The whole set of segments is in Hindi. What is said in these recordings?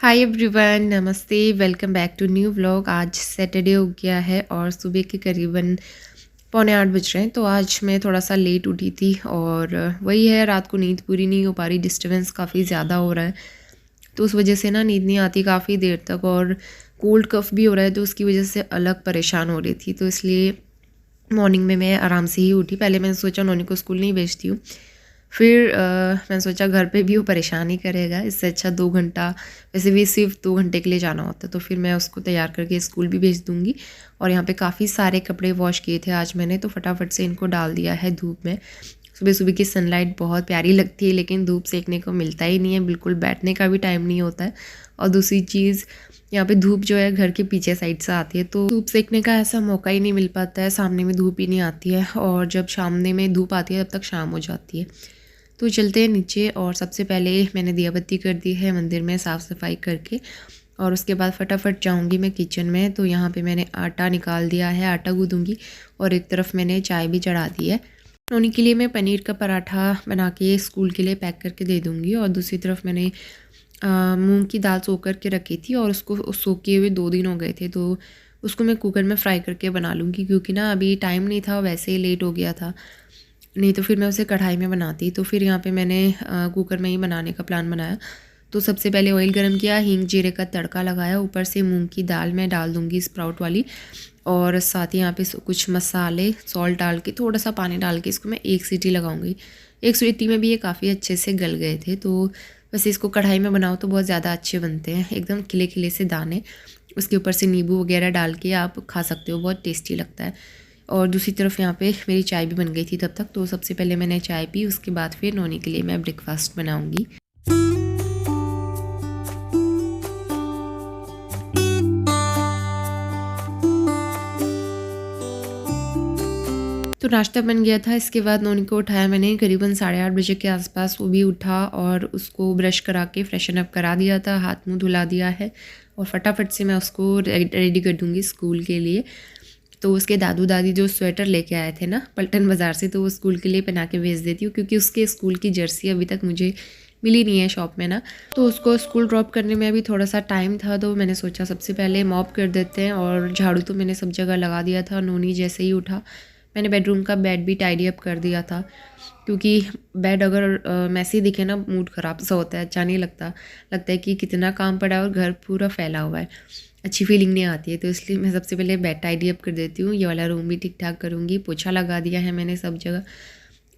हाय एवरीवन, नमस्ते। Welcome back to new vlog. आज सैटरडे हो गया है और सुबह के करीबन पौने 8 बज रहे हैं। तो आज मैं थोड़ा सा लेट उठी थी और वही है, रात को नींद पूरी नहीं हो पा रही। डिस्टर्बेंस काफ़ी ज़्यादा हो रहा है तो उस वजह से ना नींद नहीं आती काफ़ी देर तक, और कोल्ड कफ भी हो रहा है तो उसकी वजह से अलग परेशान हो रही थी। तो इसलिए मॉर्निंग में मैं आराम से ही उठी। पहले मैंने सोचा नोनी को स्कूल नहीं भेजती हूँ, फिर मैंने सोचा घर पे भी वो परेशान ही करेगा, इससे अच्छा 2 घंटा, वैसे भी सिर्फ 2 घंटे के लिए जाना होता है, तो फिर मैं उसको तैयार करके स्कूल भी भेज दूँगी। और यहाँ पे काफ़ी सारे कपड़े वॉश किए थे आज मैंने, तो फटाफट से इनको डाल दिया है धूप में। सुबह सुबह की सनलाइट बहुत प्यारी लगती है, लेकिन धूप सेकने को मिलता ही नहीं है, बिल्कुल बैठने का भी टाइम नहीं होता है। और दूसरी चीज़, यहाँ पे धूप जो है घर के पीछे साइड से आती है, तो धूप सेकने का ऐसा मौका ही नहीं मिल पाता है। सामने में धूप ही नहीं आती है, और जब सामने में धूप आती है तब तक शाम हो जाती है। तो चलते हैं नीचे, और सबसे पहले मैंने दिया बत्ती कर दी है मंदिर में साफ़ सफाई करके, और उसके बाद फटाफट जाऊंगी मैं किचन में। तो यहाँ पे मैंने आटा निकाल दिया है, आटा गूँधूँगी, और एक तरफ मैंने चाय भी चढ़ा दी है। नोनी के लिए मैं पनीर का पराठा बना के स्कूल के लिए पैक करके दे दूँगी, और दूसरी तरफ मैंने मूंग की दाल सोख करके रखी थी, और उसको सोखे हुए 2 दिन हो गए थे, तो उसको मैं कुकर में फ्राई करके बना लूँगी, क्योंकि ना अभी टाइम नहीं था, वैसे ही लेट हो गया था, नहीं तो फिर मैं उसे कढ़ाई में बनाती। तो फिर यहाँ पे मैंने कुकर में ही बनाने का प्लान बनाया। तो सबसे पहले ऑयल गरम किया, हींग जीरे का तड़का लगाया, ऊपर से मूंग की दाल मैं डाल दूँगी स्प्राउट वाली, और साथ ही यहाँ पे कुछ मसाले, सॉल्ट डाल के, थोड़ा सा पानी डाल के इसको मैं 1 सीटी लगाऊंगी। 1 सीटी में भी ये काफ़ी अच्छे से गल गए थे। तो बस इसको कढ़ाई में बनाओ तो बहुत ज़्यादा अच्छे बनते हैं, एकदम खिले खिले से दाने। उसके ऊपर से नींबू वगैरह डाल के आप खा सकते हो, बहुत टेस्टी लगता है। और दूसरी तरफ यहाँ पे मेरी चाय भी बन गई थी तब तक। तो सबसे पहले मैंने चाय पी, उसके बाद फिर नोनी के लिए मैं ब्रेकफास्ट बनाऊँगी। तो नाश्ता बन गया था। इसके बाद नोनी को उठाया मैंने करीबन 8:30 बजे के आसपास। वो भी उठा और उसको ब्रश करा के फ्रेशन अप करा दिया था, हाथ मुंह धुला दिया है, और फटाफट से मैं उसको रेडी कर दूँगी स्कूल के लिए। तो उसके दादू दादी जो स्वेटर लेके आए थे ना पल्टन बाज़ार से, तो वो स्कूल के लिए पहना के भेज देती हूँ, क्योंकि उसके स्कूल की जर्सी अभी तक मुझे मिली नहीं है शॉप में ना। तो उसको स्कूल ड्रॉप करने में अभी थोड़ा सा टाइम था, तो मैंने सोचा सबसे पहले मॉप कर देते हैं, और झाड़ू तो मैंने सब जगह लगा दिया था। नोनी जैसे ही उठा, मैंने बेडरूम का बेड भी टाइडी अप कर दिया था, क्योंकि बेड अगर मैसी दिखे ना, मूड ख़राब सा होता है, अच्छा नहीं लगता। लगता है कि कितना काम पड़ा है और घर पूरा फैला हुआ है, अच्छी फीलिंग नहीं आती है। तो इसलिए मैं सबसे पहले बेड टाइडी अप कर देती हूँ। ये वाला रूम भी ठीक ठाक करूँगी, पोछा लगा दिया है मैंने सब जगह।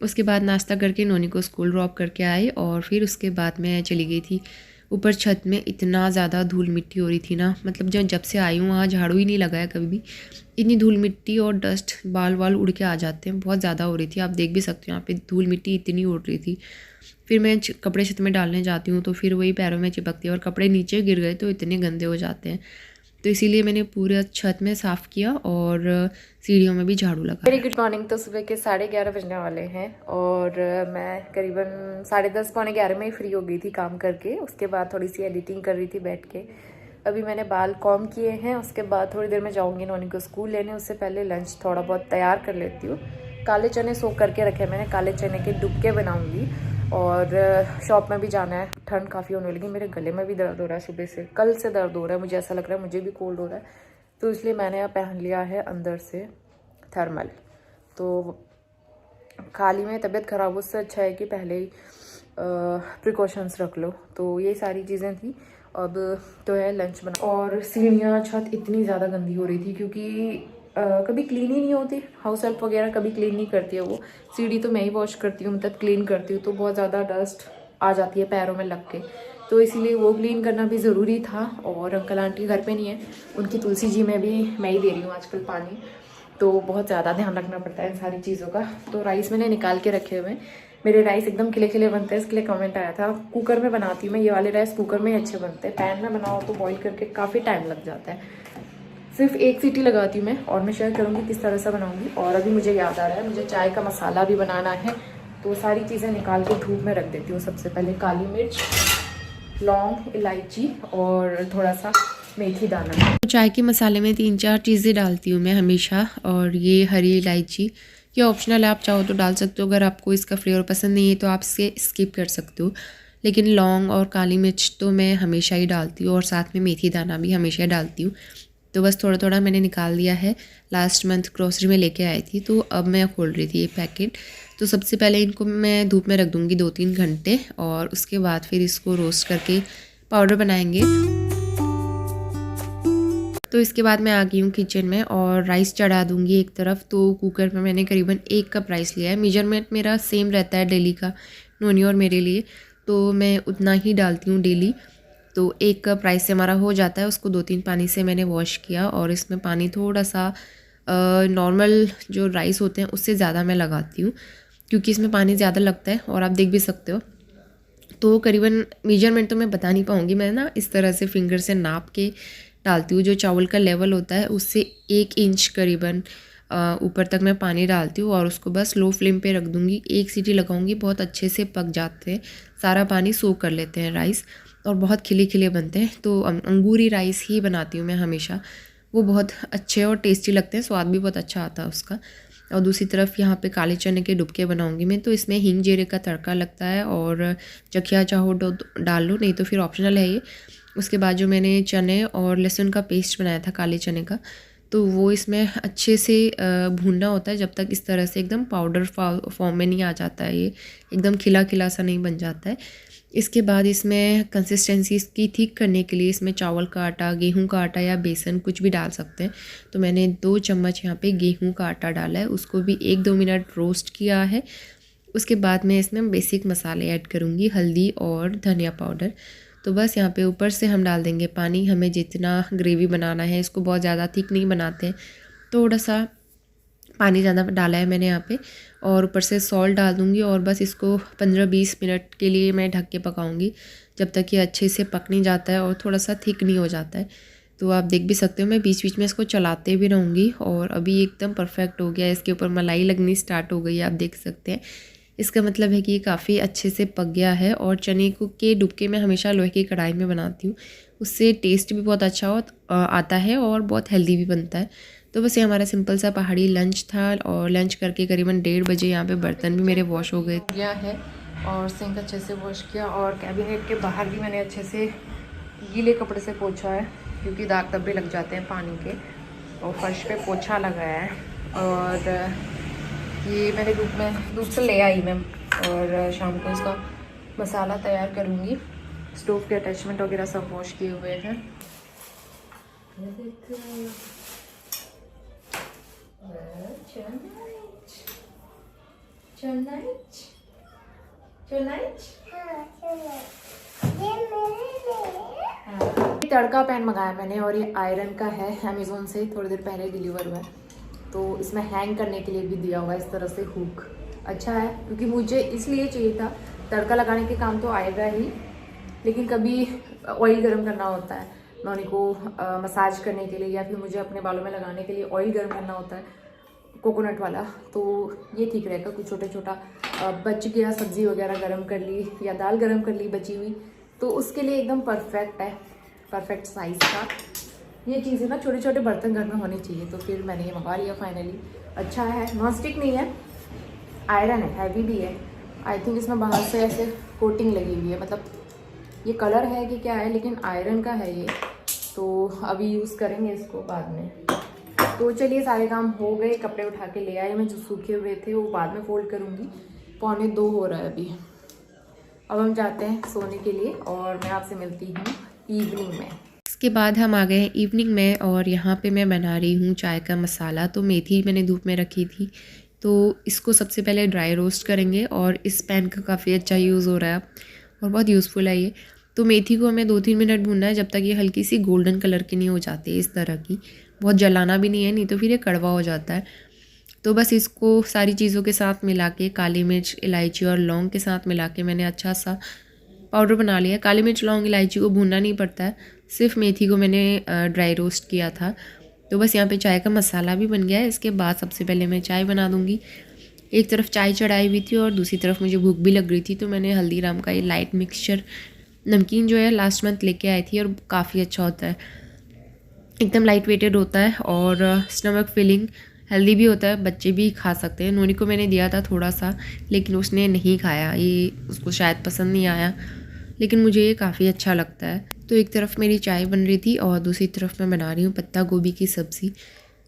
उसके बाद नाश्ता करके नोनी को स्कूल ड्रॉप करके आई, और फिर उसके बाद मैं चली गई थी ऊपर छत में। इतना ज़्यादा धूल मिट्टी हो रही थी ना, मतलब जब से आई हूँ वहाँ झाड़ू ही नहीं लगाया कभी भी। इतनी धूल मिट्टी और डस्ट, बाल वाल उड़ के आ जाते हैं, बहुत ज़्यादा हो रही थी। आप देख भी सकते हो यहाँ पे धूल मिट्टी इतनी उड़ रही थी। फिर मैं कपड़े छत में डालने जाती हूँ तो फिर वही पैरों में चिपकती है, और कपड़े नीचे गिर गए तो इतने गंदे हो जाते हैं। तो इसीलिए मैंने पूरा छत में साफ़ किया, और सीढ़ियों में भी झाड़ू लगा। Very good morning. तो सुबह के 11:30 बजने वाले हैं, और मैं करीबन 10:30 पौने 11 में ही फ्री हो गई थी काम करके। उसके बाद थोड़ी सी एडिटिंग कर रही थी बैठ के। अभी मैंने बाल कॉम किए हैं, उसके बाद थोड़ी देर में जाऊँगी नोनी को स्कूल लेने। उससे पहले लंच थोड़ा बहुत तैयार कर लेती हूँ। काले चने सोख करके रखे मैंने, काले चने के डुबके बनाऊँगी। और शॉप में भी जाना है, ठंड काफ़ी होने लगी। मेरे गले में भी दर्द हो रहा है, सुबह से, कल से दर्द हो रहा है, मुझे ऐसा लग रहा है मुझे भी कोल्ड हो रहा है। तो इसलिए मैंने अब पहन लिया है अंदर से थर्मल। तो खाली में तबीयत ख़राब, उससे अच्छा है कि पहले ही प्रिकॉशंस रख लो। तो ये सारी चीज़ें थी। अब तो है लंच बना, और सीढ़ियाँ छत इतनी ज़्यादा गंदी हो रही थी, क्योंकि कभी क्लीन ही नहीं होती। हाउस हेल्प वगैरह कभी क्लीन नहीं करती है वो। सीढ़ी तो मैं ही वॉश करती हूँ, मतलब क्लीन करती हूँ, तो बहुत ज़्यादा डस्ट आ जाती है पैरों में लग के। तो इसीलिए वो क्लीन करना भी ज़रूरी था। और अंकल आंटी घर पे नहीं है, उनकी तुलसी जी में भी मैं ही दे रही हूँ आजकल पानी, तो बहुत ज़्यादा ध्यान रखना पड़ता है इन सारी चीज़ों का। तो राइस मैंने निकाल के रखे हुए हैं। मेरे राइस एकदम खिले खिले बनते हैं, इसके लिए कमेंट आया था। कुकर में बनाती हूँ मैं, ये वाले राइस कुकर में ही अच्छे बनते हैं। पैन में बनाओ तो बॉईल करके काफ़ी टाइम लग जाता है। सिर्फ 1 सीटी लगाती हूँ मैं, और मैं शेयर करूँगी किस तरह से बनाऊँगी। और अभी मुझे याद आ रहा है, मुझे चाय का मसाला भी बनाना है, तो सारी चीज़ें निकाल के धूप में रख देती हूँ। सबसे पहले काली मिर्च, लौंग, इलायची और थोड़ा सा मेथी दाना। चाय के मसाले में 3-4 चीज़ें डालती हूँ मैं हमेशा, और ये हरी इलायची, ये ऑप्शनल है, आप चाहो तो डाल सकते हो। अगर आपको इसका फ्लेवर पसंद नहीं है तो आप इसे स्किप कर सकते हो। लेकिन लौंग और काली मिर्च तो मैं हमेशा ही डालती हूँ और साथ में मेथी दाना भी हमेशा डालती हूँ। तो बस थोड़ा थोड़ा मैंने निकाल दिया है, लास्ट मंथ ग्रोसरी में लेके आई थी, तो अब मैं खोल रही थी ये पैकेट। तो सबसे पहले इनको मैं धूप में रख दूँगी 2-3 घंटे और उसके बाद फिर इसको रोस्ट करके पाउडर बनाएंगे। तो इसके बाद मैं आ गई हूँ किचन में और राइस चढ़ा दूँगी एक तरफ। तो कुकर में मैंने करीबन 1 कप राइस लिया है। मेजरमेंट मेरा सेम रहता है डेली का, नोनी और मेरे लिए, तो मैं उतना ही डालती हूँ डेली। तो 1 कप राइस से हमारा हो जाता है। उसको 2-3 पानी से मैंने वॉश किया और इसमें पानी थोड़ा सा नॉर्मल जो राइस होते हैं उससे ज़्यादा मैं लगाती हूँ, क्योंकि इसमें पानी ज़्यादा लगता है और आप देख भी सकते हो। तो करीबन मेजरमेंट तो मैं बता नहीं पाऊँगी, मैं ना इस तरह से फिंगर से नाप के डालती हूँ। जो चावल का लेवल होता है उससे 1 इंच करीबन ऊपर तक मैं पानी डालती हूँ और उसको बस लो फ्लेम पे रख दूँगी। 1 सीटी लगाऊँगी, बहुत अच्छे से पक जाते हैं, सारा पानी सोख कर लेते हैं राइस और बहुत खिले खिले बनते हैं। तो अंगूरी राइस ही बनाती हूँ मैं हमेशा, वो बहुत अच्छे और टेस्टी लगते हैं, स्वाद भी बहुत अच्छा आता है उसका। और दूसरी तरफ यहाँ पे काले चने के डुबके बनाऊंगी मैं, तो इसमें हींग जीरे का तड़का लगता है और चखिया चाहो तो डाल लो, नहीं तो फिर ऑप्शनल है ये। उसके बाद जो मैंने चने और लहसुन का पेस्ट बनाया था काले चने का, तो वो इसमें अच्छे से भूनना होता है जब तक इस तरह से एकदम पाउडर फॉर्म में नहीं आ जाता है, ये एकदम खिला खिला सा नहीं बन जाता है। इसके बाद इसमें कंसिस्टेंसी इसकी ठीक करने के लिए इसमें चावल का आटा, गेहूं का आटा या बेसन कुछ भी डाल सकते हैं। तो मैंने 2 चम्मच यहाँ पे गेहूं का आटा डाला है, उसको भी 1-2 मिनट रोस्ट किया है। उसके बाद मैं इसमें बेसिक मसाले ऐड करूँगी, हल्दी और धनिया पाउडर। तो बस यहाँ पे ऊपर से हम डाल देंगे पानी, हमें जितना ग्रेवी बनाना है, इसको बहुत ज़्यादा थिक नहीं बनाते हैं, थोड़ा सा पानी ज़्यादा डाला है मैंने यहाँ पे। और ऊपर से सॉल्ट डाल दूँगी और बस इसको 15-20 मिनट के लिए मैं ढक के पकाऊँगी, जब तक ये अच्छे से पक नहीं जाता है और थोड़ा सा थिक नहीं हो जाता है। तो आप देख भी सकते हो मैं बीच बीच में इसको चलाते भी रहूँगी और अभी एकदम परफेक्ट हो गया है। इसके ऊपर मलाई लगनी स्टार्ट हो गई है, आप देख सकते हैं। इसका मतलब है कि ये काफ़ी अच्छे से पक गया है। और चने को के डुबके मैं हमेशा लोहे की कढ़ाई में बनाती हूँ, उससे टेस्ट भी बहुत अच्छा आता है और बहुत हेल्दी भी बनता है। तो बस ये हमारा सिंपल सा पहाड़ी लंच था और लंच करके करीबन 1:30 बजे यहाँ पे बर्तन भी मेरे वॉश हो गए गया है और सिंक अच्छे से वॉश किया और कैबिनेट के बाहर भी मैंने अच्छे से गीले कपड़े से पोछा है, क्योंकि दाग धब्बे लग जाते हैं पानी के। और फर्श पे पोछा लगाया है और ये मैंने धूप से ले आई मैं, और शाम को इसका मसाला तैयार करूँगी। स्टोव के अटैचमेंट वगैरह सब वॉश किए हुए हैं। तड़का पैन मंगाया मैंने और ये आयरन का है, अमेज़ोन से थोड़ी देर पहले डिलीवर हुआ है। तो इसमें हैंग करने के लिए भी दिया हुआ है इस तरह से हुक, अच्छा है, क्योंकि मुझे इसलिए चाहिए था। तड़का लगाने के काम तो आएगा ही, लेकिन कभी ऑयल गर्म करना होता है नॉनी को मसाज करने के लिए, या फिर मुझे अपने बालों में लगाने के लिए ऑयल गर्म करना होता है कोकोनट वाला, तो ये ठीक रहेगा। कुछ छोटा छोटा बच गया, सब्ज़ी वगैरह गर्म कर ली या दाल गर्म कर ली बची हुई, तो उसके लिए एकदम परफेक्ट है, परफेक्ट साइज़ का। ये चीज़ें ना छोटे छोटे बर्तन घर में होने चाहिए, तो फिर मैंने ये मंगा लिया फाइनली। अच्छा है, नॉन स्टिक नहीं है, आयरन है, हैवी भी है। आई थिंक इसमें बाहर से ऐसे कोटिंग लगी हुई है, मतलब ये कलर है कि क्या है, लेकिन आयरन का है ये। तो अभी यूज़ करेंगे इसको बाद में। तो चलिए सारे काम हो गए, कपड़े उठा के ले आए मैं, जो सूखे हुए थे वो बाद में फोल्ड करूँगी। 1:45 हो रहा है अभी। अब हम जाते हैं सोने के लिए और मैं आपसे मिलती हूँ इवनिंग में। इसके बाद हम आ गए हैं इवनिंग में और यहाँ पे मैं बना रही हूँ चाय का मसाला। तो मेथी मैंने धूप में रखी थी, तो इसको सबसे पहले ड्राई रोस्ट करेंगे और इस पैन का काफ़ी अच्छा यूज़ हो रहा है और बहुत यूज़फुल है ये। तो मेथी को हमें 2-3 मिनट भूनना है, जब तक ये हल्की सी गोल्डन कलर की नहीं हो जाती इस तरह की। बहुत जलाना भी नहीं है, नहीं तो फिर ये कड़वा हो जाता है। तो बस इसको सारी चीज़ों के साथ मिला के, काली मिर्च, इलायची और लौंग के साथ मिला के मैंने अच्छा सा पाउडर बना लिया। काली मिर्च, लौंग, इलायची को भूनना नहीं पड़ता है, सिर्फ मेथी को मैंने ड्राई रोस्ट किया था। तो बस यहाँ पे चाय का मसाला भी बन गया है। इसके बाद सबसे पहले मैं चाय बना दूँगी। एक तरफ चाय चढ़ाई हुई थी और दूसरी तरफ मुझे भूख भी लग रही थी, तो मैंने हल्दीराम का ये लाइट मिक्सचर नमकीन जो है लास्ट मंथ लेके आई थी और काफ़ी अच्छा होता है, एकदम लाइट वेटेड होता है और स्टमक फिलिंग, हेल्दी भी होता है, बच्चे भी खा सकते हैं। नोनी को मैंने दिया था थोड़ा सा, लेकिन उसने नहीं खाया, ये उसको शायद पसंद नहीं आया। लेकिन मुझे ये काफ़ी अच्छा लगता है। तो एक तरफ मेरी चाय बन रही थी और दूसरी तरफ मैं बना रही हूँ पत्ता गोभी की सब्ज़ी।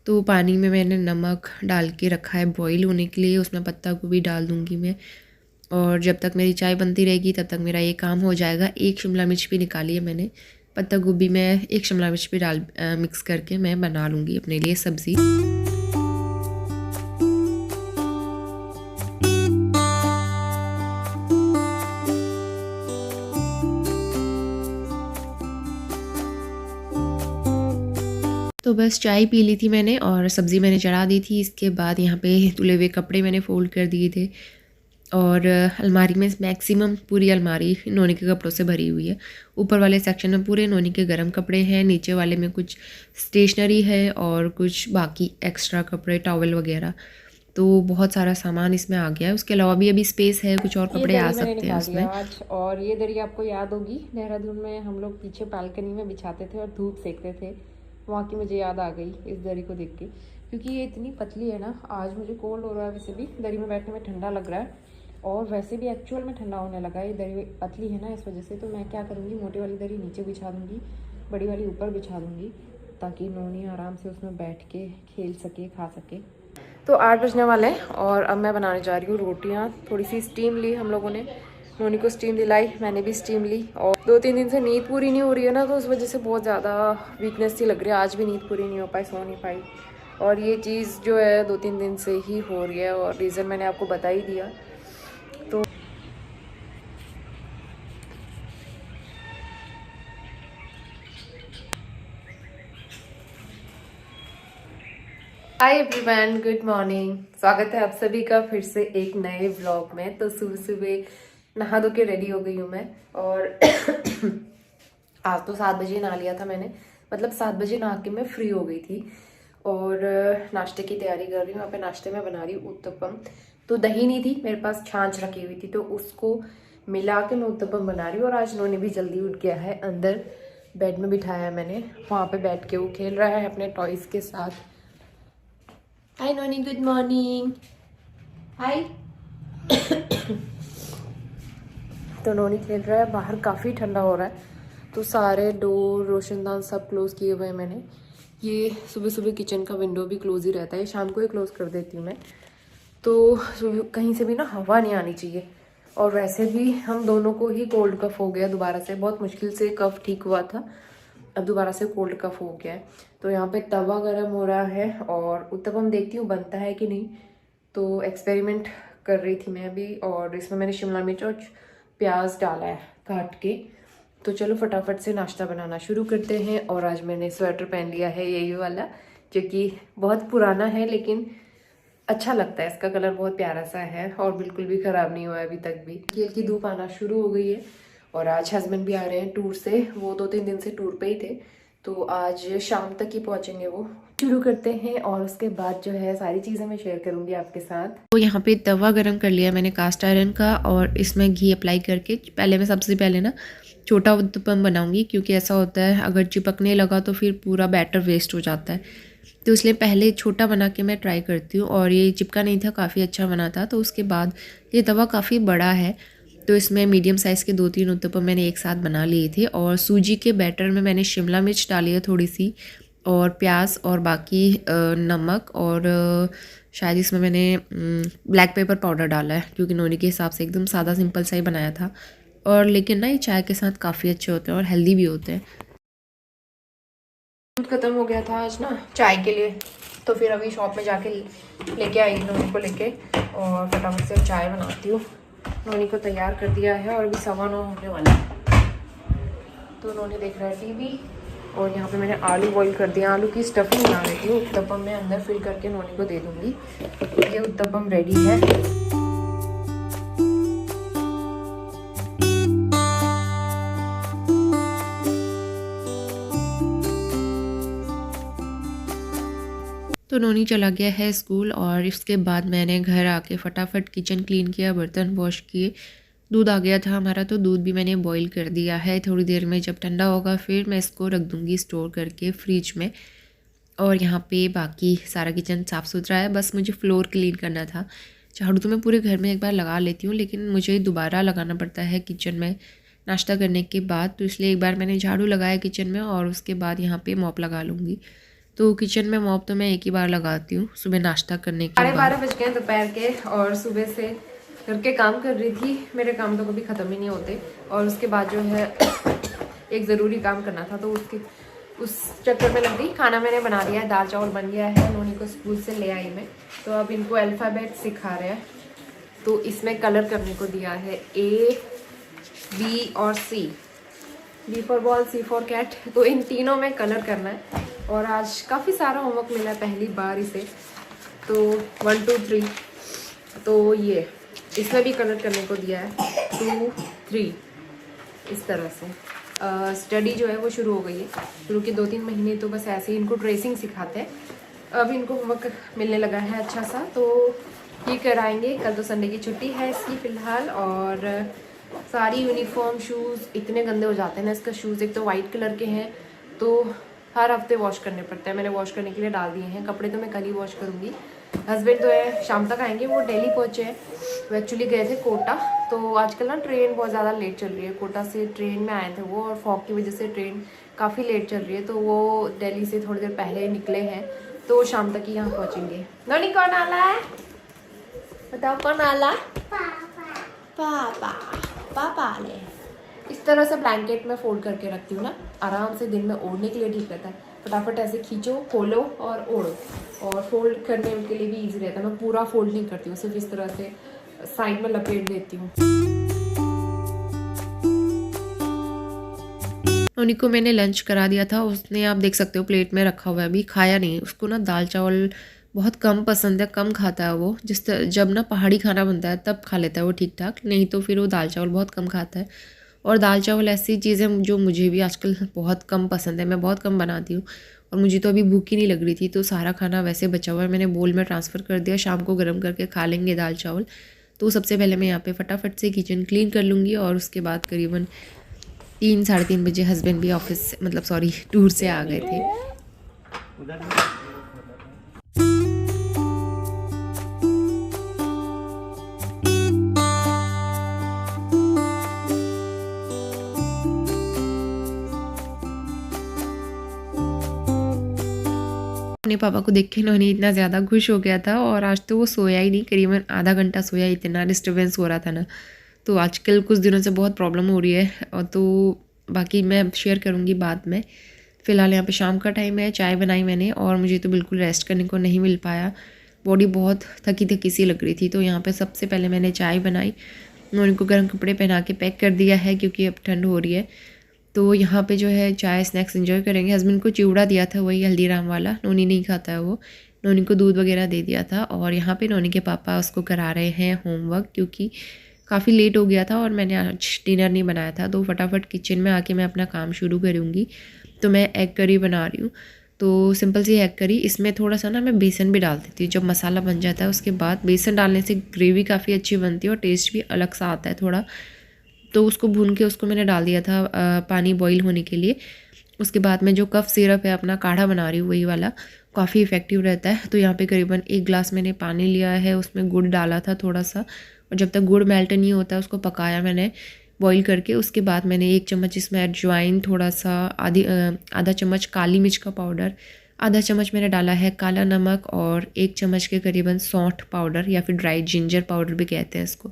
तो पानी में मैंने नमक डाल के रखा है बॉईल होने के लिए, उसमें पत्ता गोभी डाल दूँगी मैं और जब तक मेरी चाय बनती रहेगी तब तक मेरा ये काम हो जाएगा। एक शिमला मिर्च भी निकाली है मैंने, पत्ता गोभी में एक शिमला मिर्च भी मिक्स करके मैं बना लूँगी अपने लिए सब्ज़ी। तो बस चाय पी ली थी मैंने और सब्ज़ी मैंने चढ़ा दी थी। इसके बाद यहाँ पे धुले हुए कपड़े मैंने फ़ोल्ड कर दिए थे और अलमारी में मैक्सिमम पूरी अलमारी नोनी के कपड़ों से भरी हुई है। ऊपर वाले सेक्शन में पूरे नोनी के गर्म कपड़े हैं, नीचे वाले में कुछ स्टेशनरी है और कुछ बाकी एक्स्ट्रा कपड़े, टॉवल वगैरह। तो बहुत सारा सामान इसमें आ गया है। उसके अलावा भी अभी स्पेस है, कुछ और कपड़े आ सकते हैं उसमें। आज और ये दरी आपको याद होगी, देहरादून में हम लोग पीछे बालकनी में बिछाते थे और धूप सेकते थे। वहाँ की मुझे याद आ गई इस दरी को देख के, क्योंकि ये इतनी पतली है ना। आज मुझे कोल्ड हो रहा है, वैसे भी दरी में बैठने में ठंडा लग रहा है और वैसे भी एक्चुअल में ठंडा होने लगा है। ये दरी पतली है ना, इस वजह से। तो मैं क्या करूँगी, मोटी वाली दरी नीचे बिछा दूँगी, बड़ी वाली ऊपर बिछा दूँगी, ताकि नोनी आराम से उसमें बैठ के खेल सके, खा सके। तो 8 बजने वाले हैं और अब मैं बनाने जा रही हूँ रोटियाँ। थोड़ी सी स्टीम ली हम लोगों ने, नोनी को स्टीम दिलाई, मैंने भी स्टीम ली। और 2-3 दिन से नींद पूरी नहीं हो रही है ना, तो उस वजह से बहुत ज़्यादा वीकनेस सी लग रही है। आज भी नींद पूरी नहीं हो पाई, सो नहीं पाई। और ये चीज़ जो है 2-3 दिन से ही हो रही है और रीज़न मैंने आपको बता ही दिया। तो हाय एवरीवन, गुड मॉर्निंग। स्वागत है आप सभी का फिर से एक नए व्लॉग में। तो सुबह सुबह नहा धो के रेडी हो गई हूँ मैं और आज तो 7 बजे नहा लिया था मैंने, मतलब 7 बजे नहा के मैं फ्री हो गई थी और नाश्ते की तैयारी कर रही हूँ। यहाँ पे नाश्ते में बना रही हूँ उत्तपम। तो दही नहीं थी मेरे पास, छाछ रखी हुई थी, तो उसको मिला के मैं उत्तपम बना रही हूँ। और आज नोनी भी जल्दी उठ गया है, अंदर बेड में बिठाया है मैंने, वहाँ पे बैठ के वो खेल रहा है अपने टॉयज़ के साथ। हाय नोनी, गुड मॉर्निंग। हाय। तो नोनी खेल रहा है बाहर, काफ़ी ठंडा हो रहा है, तो सारे डोर, रोशनदान सब क्लोज़ किए हुए हैं मैंने। ये सुबह सुबह किचन का विंडो भी क्लोज ही रहता है, शाम को ही क्लोज़ कर देती हूँ मैं। तो कहीं से भी ना हवा नहीं आनी चाहिए। और वैसे भी हम दोनों को ही कोल्ड कफ हो गया दोबारा से, बहुत मुश्किल से कफ ठीक हुआ था, अब दोबारा से कोल्ड कफ हो गया है। तो यहाँ पे तवा गरम हो रहा है और उत्तपम देखती हूँ बनता है कि नहीं। तो एक्सपेरिमेंट कर रही थी मैं अभी, और इसमें मैंने शिमला मिर्च और प्याज डाला है काट के। तो चलो फटाफट से नाश्ता बनाना शुरू करते हैं। और आज मैंने स्वेटर पहन लिया है यही वाला, जो कि बहुत पुराना है लेकिन अच्छा लगता है। इसका कलर बहुत प्यारा सा है और बिल्कुल भी ख़राब नहीं हुआ है अभी तक भी। हल्की धूप आना शुरू हो गई है और आज हस्बैंड भी आ रहे हैं टूर से, वो 2-3 दिन से टूर पे ही थे, तो आज शाम तक ही पहुंचेंगे वो। शुरू करते हैं और उसके बाद जो है सारी चीज़ें मैं शेयर करूंगी आपके साथ। तो यहाँ पे तवा गरम कर लिया मैंने कास्ट आयरन का और इसमें घी अप्लाई करके पहले मैं सबसे पहले ना छोटा उत्तपम बनाऊंगी, क्योंकि ऐसा होता है अगर चिपकने लगा तो फिर पूरा बैटर वेस्ट हो जाता है। तो इसलिए पहले छोटा बना के मैं ट्राई करती हूँ और ये चिपका नहीं था, काफ़ी अच्छा बना था। तो उसके बाद ये तवा काफ़ी बड़ा है, तो इसमें मीडियम साइज़ के 2-3 उत्तपम मैंने एक साथ बना लिए थे। और सूजी के बैटर में मैंने शिमला मिर्च डाली है थोड़ी सी, और प्याज, और बाकी नमक, और शायद इसमें मैंने ब्लैक पेपर पाउडर डाला है, क्योंकि नोनी के हिसाब से एकदम सादा सिंपल सा ही बनाया था। और लेकिन ना ये चाय के साथ काफ़ी अच्छे होते हैं और हेल्दी भी होते हैं। दूध खत्म हो गया था आज ना चाय के लिए, तो फिर अभी शॉप में जाके लेके आई नोनी को लेके, और फटाफट से चाय बनाती हूँ। नोनी को तैयार कर दिया है और अभी 9:15 होने वाला है। तो नोनी देख रहा है टीवी और यहाँ पे मैंने आलू बॉईल कर दिया। आलू की स्टफिंग बना रही थी, उत्तपम में अंदर फिल करके नोनी को दे दूँगी। ये उत्तपम रेडी है। तो नोनी चला गया है स्कूल और इसके बाद मैंने घर आके फटाफट किचन क्लीन किया, बर्तन वॉश किए। दूध आ गया था हमारा, तो दूध भी मैंने बॉईल कर दिया है। थोड़ी देर में जब ठंडा होगा फिर मैं इसको रख दूँगी स्टोर करके फ्रिज में। और यहाँ पे बाकी सारा किचन साफ़ सुथरा है, बस मुझे फ्लोर क्लीन करना था। झाड़ू तो मैं पूरे घर में एक बार लगा लेती हूँ, लेकिन मुझे दोबारा लगाना पड़ता है किचन में, नाश्ता करने के बाद, तो इसलिए एक बार मैंने झाड़ू लगाया किचन में और उसके बाद यहाँ पे मॉप लगा लूँगी। तो किचन में मॉप तो मैं एक ही बार लगाती हूँ सुबह नाश्ता करने के बाद। 12:30 बज गए दोपहर के और सुबह से घर के काम कर रही थी। मेरे काम तो कभी ख़त्म ही नहीं होते और उसके बाद जो है एक ज़रूरी काम करना था तो उस चक्कर में लग गई। खाना मैंने बना लिया है, दाल चावल बन गया है, नोनी को स्कूल से ले आई मैं। तो अब इनको अल्फ़ाबेट सिखा रहे हैं। तो इसमें कलर करने को दिया है A, B और C। B for ball, C for cat. तो इन तीनों में कलर करना है और आज काफ़ी सारा होमवर्क मिला है पहली बार इसे। तो 1 2 3 तो ये इसमें भी कलर करने को दिया है 2 3 इस तरह से। स्टडी जो है वो शुरू हो गई है। शुरू के 2-3 महीने तो बस ऐसे ही इनको ट्रेसिंग सिखाते हैं। अब इनको होमवर्क मिलने लगा है अच्छा सा, तो ये कराएंगे। कल तो संडे की छुट्टी है इसकी फ़िलहाल। और सारी यूनिफॉर्म शूज़ इतने गंदे हो जाते हैं ना। इसका शूज़ एक तो वाइट कलर के हैं तो हर हफ्ते वॉश करने पड़ते हैं। मैंने वॉश करने के लिए डाल दिए हैं। कपड़े तो मैं कल ही वॉश करूँगी। हस्बैंड तो है शाम तक आएंगे, वो दिल्ली पहुँचे हैं। वो एक्चुअली गए थे कोटा। तो आजकल ना ट्रेन बहुत ज़्यादा लेट चल रही है। कोटा से ट्रेन में आए थे वो और फॉग की वजह से ट्रेन काफ़ी लेट चल रही है। तो वो दिल्ली से थोड़ी देर पहले निकले हैं तो शाम तक ही यहाँ पहुँचेंगे। नोनी कौन आला है बताओ, कौन आला? पापा पापा आले। इस तरह से ब्लैंकेट में फोल्ड करके रखती हूँ ना, आराम से दिन में ओढ़ने के लिए ठीक रहता है। फटाफट ऐसे खींचो, खोलो और ओढ़ो। और फोल्ड करने के लिए भी इजी रहता है। मैं पूरा फोल्ड नहीं करती हूँ, सिर्फ इस तरह से साइड में लपेट देती हूँ। नोनी को मैंने लंच करा दिया था। उसने आप देख सकते हो प्लेट में रखा हुआ है, अभी खाया नहीं। उसको ना दाल चावल बहुत कम पसंद है, कम खाता है वो। जब ना पहाड़ी खाना बनता है तब खा लेता है वो ठीक ठाक, नहीं तो फिर वो दाल चावल बहुत कम खाता है। और दाल चावल ऐसी चीज़ है जो मुझे भी आजकल बहुत कम पसंद है, मैं बहुत कम बनाती हूँ। और मुझे तो अभी भूख ही नहीं लग रही थी, तो सारा खाना वैसे बचा हुआ है, मैंने बोल में ट्रांसफ़र कर दिया। शाम को गर्म करके खा लेंगे दाल चावल। तो सबसे पहले मैं यहाँ पे फटाफट से किचन क्लीन कर लूँगी और उसके बाद करीबन 3 साढ़े 3 बजे हस्बैंड भी ऑफिस मतलब सॉरी टूर से आ गए थे। अपने पापा को देख के नोनी इतना ज़्यादा खुश हो गया था और आज तो वो सोया ही नहीं, करीबन आधा घंटा सोया, इतना डिस्टर्बेंस हो रहा था ना। तो आजकल कुछ दिनों से बहुत प्रॉब्लम हो रही है और तो बाकी मैं शेयर करूँगी बाद में। फ़िलहाल यहाँ पे शाम का टाइम है, चाय बनाई मैंने और मुझे तो बिल्कुल रेस्ट करने को नहीं मिल पाया। बॉडी बहुत थकी थकी सी लग रही थी। तो यहाँ पे सबसे पहले मैंने चाय बनाई, नोनी को गर्म कपड़े पहना के पैक कर दिया है क्योंकि अब ठंड हो रही है। तो यहाँ पे जो है चाय स्नैक्स एंजॉय करेंगे। हस्बैंड को चिवड़ा दिया था, वही हल्दीराम वाला, नोनी नहीं खाता है वो। नोनी को दूध वगैरह दे दिया था और यहाँ पे नोनी के पापा उसको करा रहे हैं होमवर्क, क्योंकि काफ़ी लेट हो गया था और मैंने आज डिनर नहीं बनाया था। तो फटाफट किचन में आके मैं अपना काम शुरू करूँगी। तो मैं एग करी बना रही हूँ, तो सिंपल सी एग करी। इसमें थोड़ा सा ना मैं बेसन भी डाल देती हूँ। जब मसाला बन जाता है उसके बाद बेसन डालने से ग्रेवी काफ़ी अच्छी बनती है और टेस्ट भी अलग सा आता है थोड़ा। तो उसको भून के उसको मैंने डाल दिया था पानी बॉईल होने के लिए। उसके बाद में जो कफ सिरप है अपना काढ़ा बना रही हूँ वही वाला, काफ़ी इफ़ेक्टिव रहता है। तो यहाँ पे करीबन 1 गिलास मैंने पानी लिया है, उसमें गुड़ डाला था थोड़ा सा, और जब तक गुड़ मेल्ट नहीं होता उसको पकाया मैंने बॉईल करके। उसके बाद मैंने 1 चम्मच इसमें अजवाइन, थोड़ा सा आधा चम्मच काली मिर्च का पाउडर, आधा चम्मच मैंने डाला है काला नमक और 1 चम्मच के करीबन सौंठ पाउडर या फिर ड्राई जिंजर पाउडर भी कहते हैं इसको।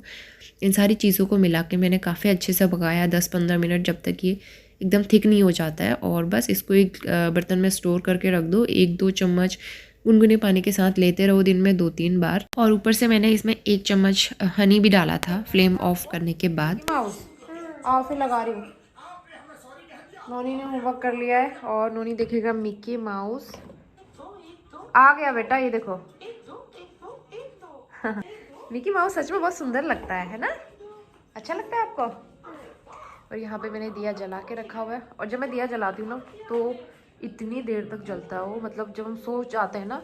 इन सारी चीज़ों को मिला के मैंने काफ़ी अच्छे से पकाया 10-15 मिनट, जब तक ये एकदम थिक नहीं हो जाता है। और बस इसको एक बर्तन में स्टोर करके रख दो। 1-2 चम्मच गुनगुने पानी के साथ लेते रहो दिन में 2-3 बार। और ऊपर से मैंने इसमें 1 चम्मच हनी भी डाला था फ्लेम ऑफ करने के बाद। और फिर लगा रही हूँ। नोनी ने होमवर्क कर लिया है और नोनी देखेगा मिक्की माउस। आ गया बेटा, ये देखो मिक्की माउस सच में बहुत सुंदर लगता है ना? अच्छा लगता है आपको? और यहाँ पे मैंने दिया जला के रखा हुआ है। और जब मैं दिया जलाती हूँ ना तो इतनी देर तक जलता है वो, मतलब जब हम सो जाते हैं ना,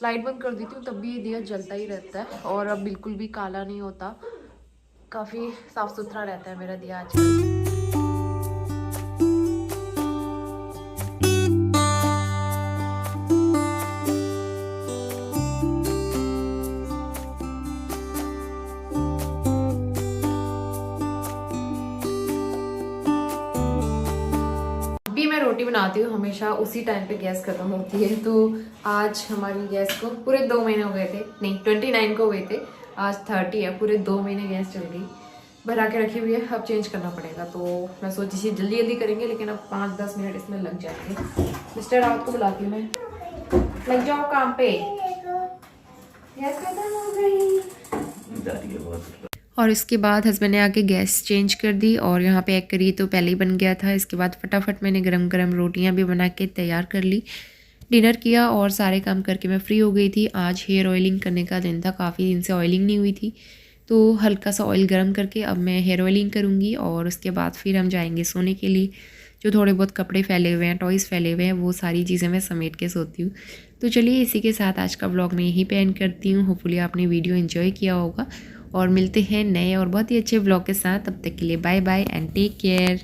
लाइट बंद कर देती हूँ तब भी ये दिया जलता ही रहता है। और अब बिल्कुल भी काला नहीं होता, काफ़ी साफ़ सुथरा रहता है मेरा दिया आजकल। रोटी बनाती हूँ हमेशा उसी टाइम पे गैस खत्म होती है, तो आज हमारी गैस को पूरे 2 महीने हो गए थे, नहीं 29 को हुए थे, आज 30 है, पूरे 2 महीने गैस चल गई, भरा के रखी हुई है। अब चेंज करना पड़ेगा, तो मैं सोची थी जल्दी जल्दी करेंगे, लेकिन अब 5-10 मिनट इसमें लग जाएंगे। मिस्टर रावत को बुलाती हूँ मैं, लग जाओ काम पे, गैस खत्म हो गई। और इसके बाद हस्बैंड ने आके गैस चेंज कर दी और यहाँ पे एग करी तो पहले ही बन गया था। इसके बाद फटाफट मैंने गरम गरम रोटियाँ भी बना के तैयार कर ली, डिनर किया और सारे काम करके मैं फ्री हो गई थी। आज हेयर ऑयलिंग करने का दिन था, काफ़ी दिन से ऑयलिंग नहीं हुई थी, तो हल्का सा ऑयल गर्म करके अब मैं हेयर ऑयलिंग करूँगी और उसके बाद फिर हम जाएंगे सोने के लिए। जो थोड़े बहुत कपड़े फैले हुए हैं, टॉयज़ फैले हुए हैं, वो सारी चीज़ें मैं समेट के सोती हूँ। तो चलिए इसी के साथ आज का व्लॉग मैं यहीं पे एंड करती हूँ। होपफुली आपने वीडियो एंजॉय किया होगा और मिलते हैं नए और बहुत ही अच्छे व्लॉग के साथ। तब तक के लिए bye bye and take care.